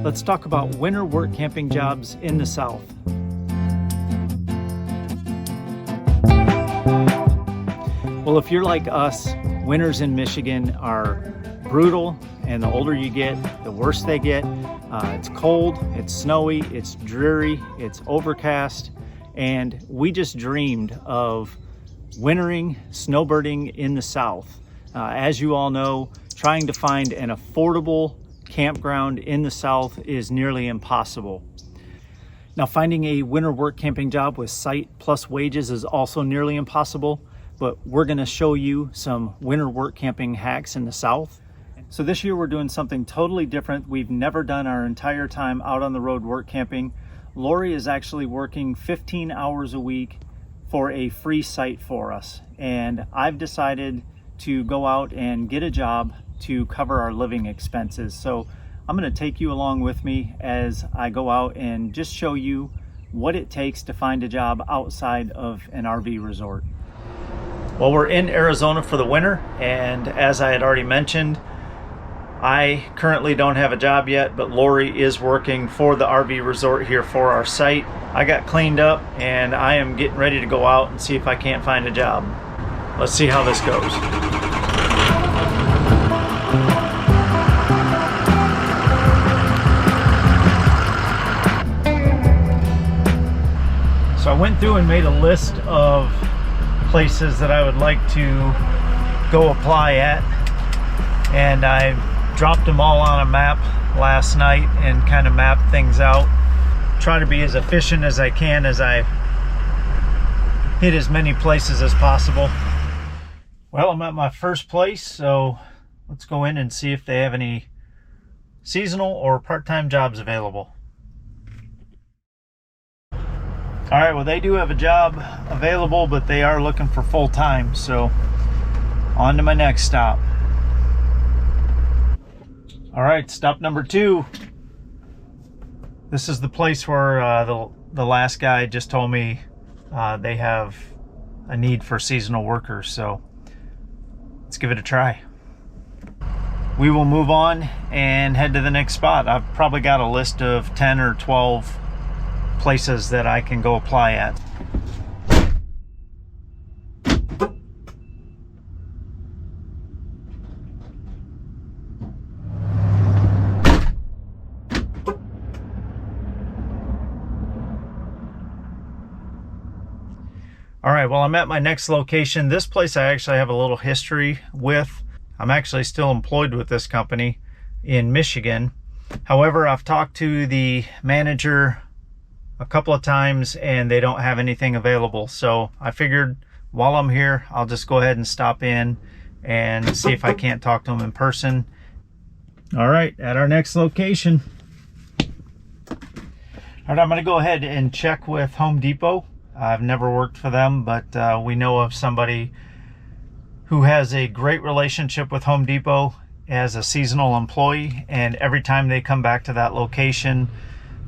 Let's talk about winter work camping jobs in the South. Well, if you're like us, winters in Michigan are brutal, and the older you get, the worse they get. It's cold, it's snowy, it's dreary, it's overcast, and we just dreamed of wintering, snowbirding in the South. As you all know, trying to find an affordable campground in the South is nearly impossible. Now, finding a winter work camping job with site plus wages is also nearly impossible, but we're going to show you some winter work camping hacks in the South. So this year we're doing something totally different. We've never done our entire time out on the road work camping. Laurie is actually working 15 hours a week for a free site for us, and I've decided to go out and get a job to cover our living expenses. So I'm going to take you along with me as I go out and just show you what it takes to find a job outside of an RV resort. Well, we're in Arizona for the winter, and as I had already mentioned, I currently don't have a job yet, but Laurie is working for the RV resort here for our site. I got cleaned up and I am getting ready to go out and see if I can't find a job. Let's see how this goes. So I went through and made a list of places that I would like to go apply at, and I dropped them all on a map last night and kind of mapped things out. Try to be as efficient as I can as I hit as many places as possible. Well, I'm at my first place, so let's go in and see if they have any seasonal or part-time jobs available. All right, well, they do have a job available, but they are looking for full-time, so on to my next stop. All right, stop number 2. This is the place where the last guy just told me they have a need for seasonal workers, so let's give it a try. We will move on and head to the next spot. I've probably got a list of 10 or 12 places that I can go apply at. All right, well, I'm at my next location. This place I actually have a little history with. I'm actually still employed with this company in Michigan. However, I've talked to the manager a couple of times and they don't have anything available. So I figured while I'm here, I'll just go ahead and stop in and see if I can't talk to them in person. All right, at our next location. All right, I'm gonna go ahead and check with Home Depot. I've never worked for them, but we know of somebody who has a great relationship with Home Depot as a seasonal employee, and every time they come back to that location,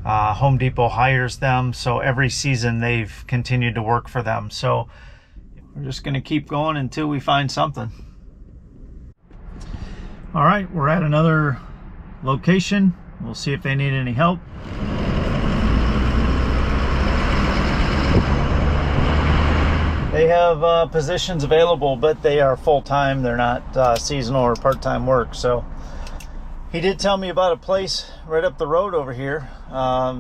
Home Depot hires them, so every season they've continued to work for them. So we're just going to keep going until we find something. All right, we're at another location. We'll see if they need any help. They have positions available, but they are full-time. They're not seasonal or part-time work. So he did tell me about a place right up the road over here.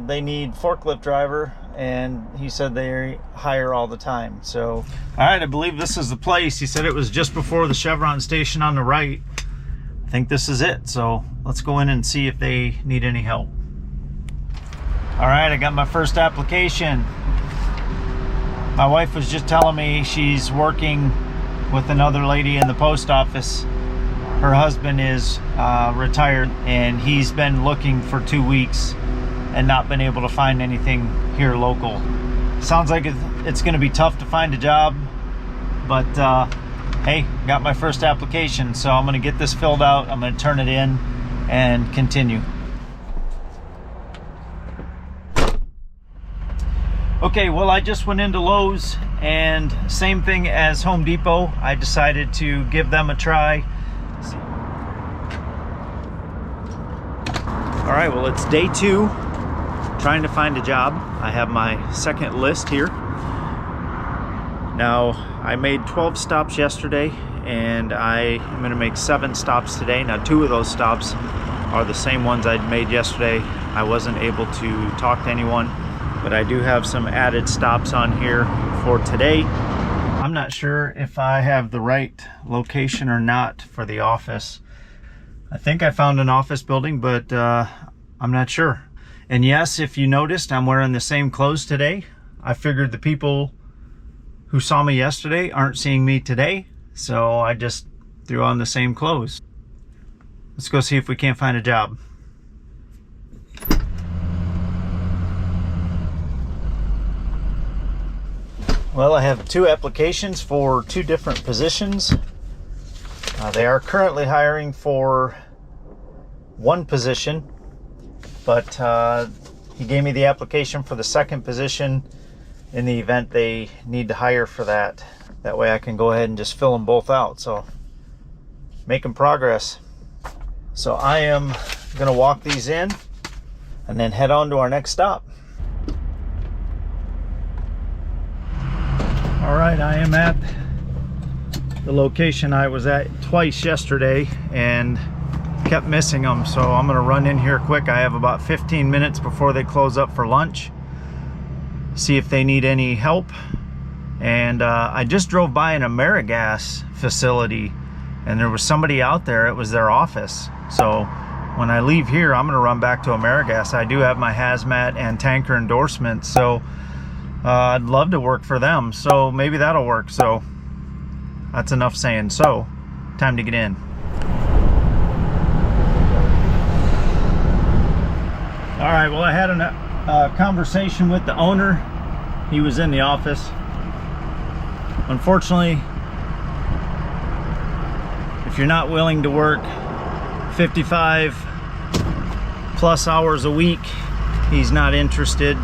They need forklift driver, and he said they hire all the time. So, all right, I believe this is the place. He said it was just before the Chevron station on the right. I think this is it. So let's go in and see if they need any help. All right, I got my first application. My wife was just telling me she's working with another lady in the post office. Her husband is retired, and he's been looking for 2 weeks and not been able to find anything here local. Sounds like it's going to be tough to find a job, but hey, got my first application, so I'm going to get this filled out. I'm going to turn it in and continue. Okay, well, I just went into Lowe's, and same thing as Home Depot. I decided to give them a try. All All right, well, it's day 2, trying to find a job. I have my second list here. Now, I made 12 stops yesterday, and I am gonna make 7 stops today. Now, 2 of those stops are the same ones I'd made yesterday. I wasn't able to talk to anyone, but I do have some added stops on here for today. I'm not sure if I have the right location or not for the office. I think I found an office building, but I'm not sure. And yes, if you noticed, I'm wearing the same clothes today. I figured the people who saw me yesterday aren't seeing me today, so I just threw on the same clothes. Let's go see if we can't find a job. Well, I have 2 applications for 2 different positions. They are currently hiring for 1 position, but he gave me the application for the 2nd position in the event they need to hire for that. That way I can go ahead and just fill them both out. So, making progress. So I am gonna walk these in and then head on to our next stop. All right, I am at the location I was at twice yesterday and kept missing them. So I'm gonna run in here quick. I have about 15 minutes before they close up for lunch. See if they need any help. And I just drove by an AmeriGas facility and there was somebody out there. It was their office. So when I leave here, I'm gonna run back to AmeriGas. I do have my hazmat and tanker endorsement, so I'd love to work for them. So maybe that'll work. So that's enough saying so. Time to get in. All right, well, I had a conversation with the owner. He was in the office. Unfortunately, if you're not willing to work 55 plus hours a week, he's not interested.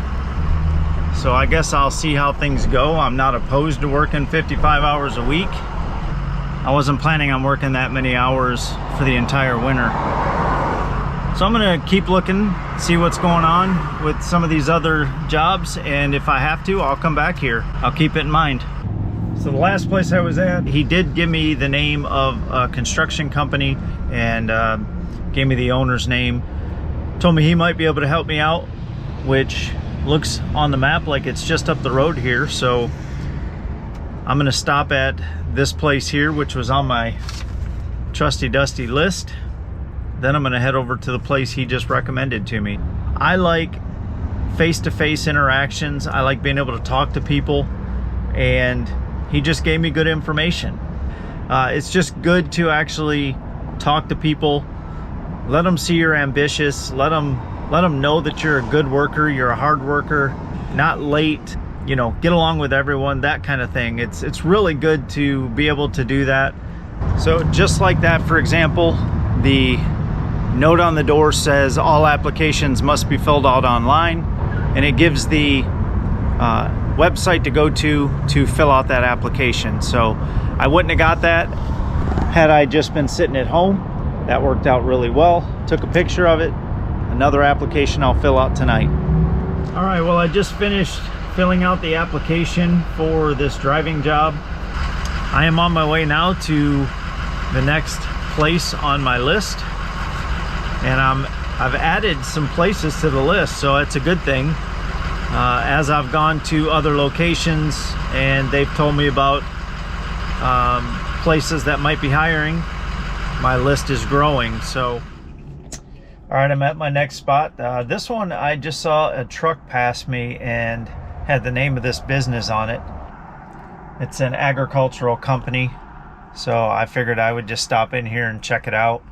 So I guess I'll see how things go. I'm not opposed to working 55 hours a week. I wasn't planning on working that many hours for the entire winter. So I'm gonna keep looking, see what's going on with some of these other jobs, and if I have to, I'll come back here. I'll keep it in mind. So the last place I was at, he did give me the name of a construction company and gave me the owner's name. Told me he might be able to help me out, which looks on the map like it's just up the road here. So I'm gonna stop at this place here, which was on my trusty dusty list. Then I'm gonna head over to the place he just recommended to me. I like face-to-face interactions. I like being able to talk to people, and he just gave me good information. It's just good to actually talk to people, let them see you're ambitious, let them know that you're a good worker, you're a hard worker, not late, you know, get along with everyone, that kind of thing. It's really good to be able to do that. So just like that, for example, the note on the door says all applications must be filled out online, and it gives the website to go to fill out that application. So I wouldn't have got that had I just been sitting at home. That worked out really well. Took a picture of it. Another application I'll fill out tonight. All right, well, I just finished filling out the application for this driving job. I am on my way now to the next place on my list, and I've added some places to the list, so it's a good thing. As I've gone to other locations and they've told me about places that might be hiring, my list is growing. So, all right, I'm at my next spot. This one, I just saw a truck pass me and had the name of this business on it. It's an agricultural company, so I figured I would just stop in here and check it out.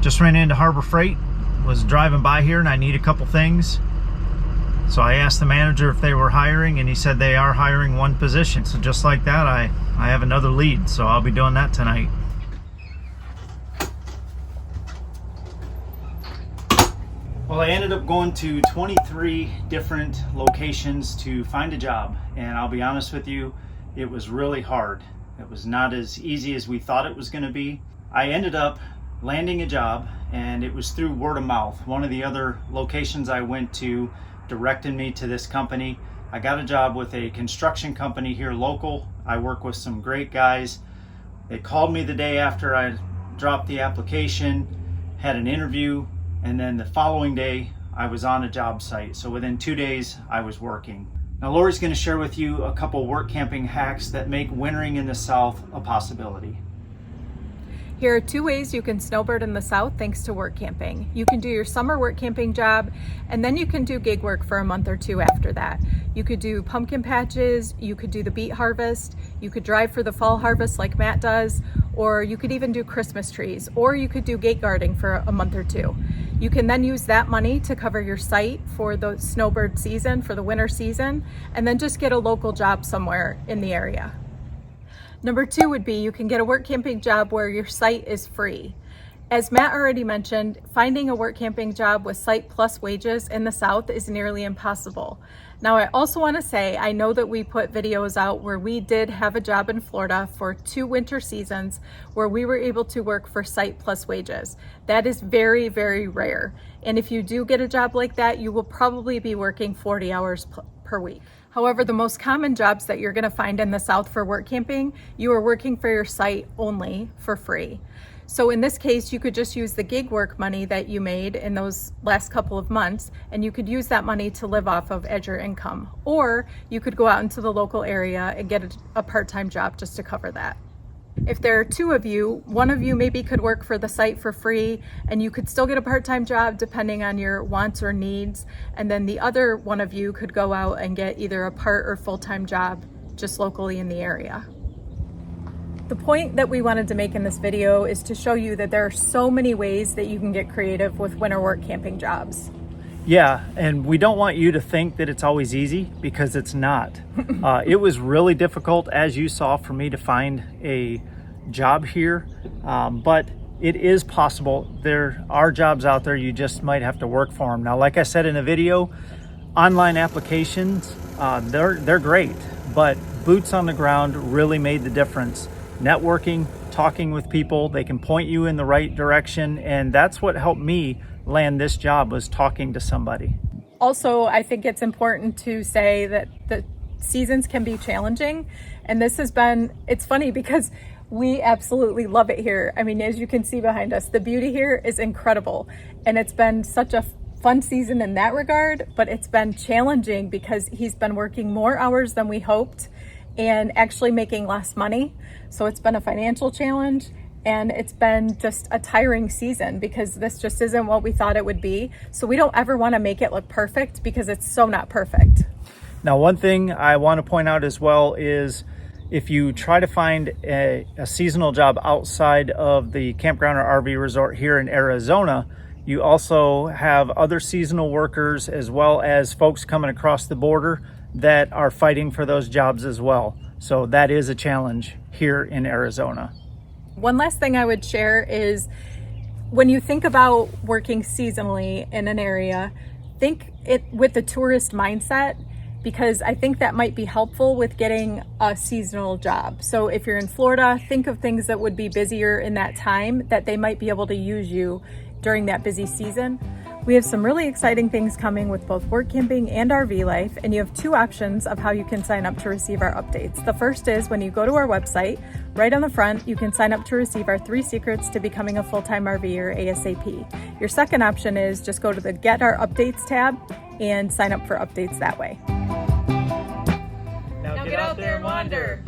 Just ran into Harbor Freight, was driving by here, and I need a couple things. So I asked the manager if they were hiring, and he said they are hiring 1 position. So just like that, I have another lead, so I'll be doing that tonight. Well, I ended up going to 23 different locations to find a job, and I'll be honest with you, it was really hard. It was not as easy as we thought it was going to be. I ended up landing a job and it was through word of mouth. One of the other locations I went to directed me to this company. I got a job with a construction company here local. I work with some great guys. They called me the day after I dropped the application, had an interview, and then the following day I was on a job site. So within 2 days I was working. Now Laurie's going to share with you a couple work camping hacks that make wintering in the South a possibility. Here are 2 ways you can snowbird in the South thanks to work camping. You can do your summer work camping job, and then you can do gig work for a month or 2 after that. You could do pumpkin patches, you could do the beet harvest, you could drive for the fall harvest like Matt does, or you could even do Christmas trees, or you could do gate guarding for a month or 2. You can then use that money to cover your site for the snowbird season, for the winter season, and then just get a local job somewhere in the area. Number 2 would be you can get a work camping job where your site is free. As Matt already mentioned, finding a work camping job with site plus wages in the South is nearly impossible. Now, I also want to say, I know that we put videos out where we did have a job in Florida for 2 winter seasons where we were able to work for site plus wages. That is very, very rare. And if you do get a job like that, you will probably be working 40 hours per week. However, the most common jobs that you're going to find in the South for work camping, you are working for your site only for free. So in this case, you could just use the gig work money that you made in those last couple of months, and you could use that money to live off of as your income. Or you could go out into the local area and get a part-time job just to cover that. If there are 2 of you, one of you maybe could work for the site for free, and you could still get a part-time job depending on your wants or needs. And then the other one of you could go out and get either a part or full-time job just locally in the area. The point that we wanted to make in this video is to show you that there are so many ways that you can get creative with winter work camping jobs. Yeah, and we don't want you to think that it's always easy, because it's not. It was really difficult, as you saw, for me to find a job here, but it is possible. There are jobs out there, you just might have to work for them. Now, like I said in a video, online applications, they're great, but boots on the ground really made the difference. Networking, talking with people, they can point you in the right direction, and that's what helped me land this job, was talking to somebody. Also, I think it's important to say that the seasons can be challenging, and it's funny because we absolutely love it here. I mean, as you can see behind us, the beauty here is incredible, and it's been such a fun season in that regard, but it's been challenging because he's been working more hours than we hoped and actually making less money. So it's been a financial challenge, and it's been just a tiring season because this just isn't what we thought it would be. So we don't ever want to make it look perfect because it's so not perfect. Now, one thing I want to point out as well is if you try to find a seasonal job outside of the campground or RV resort here in Arizona, you also have other seasonal workers as well as folks coming across the border that are fighting for those jobs as well. So that is a challenge here in Arizona. One last thing I would share is when you think about working seasonally in an area, think it with the tourist mindset, because I think that might be helpful with getting a seasonal job. So if you're in Florida, think of things that would be busier in that time that they might be able to use you during that busy season. We have some really exciting things coming with both work camping and RV life, and you have 2 options of how you can sign up to receive our updates. The first is when you go to our website, right on the front, you can sign up to receive our 3 secrets to becoming a full-time RVer ASAP. Your second option is just go to the Get Our Updates tab and sign up for updates that way. Now get out there and wander.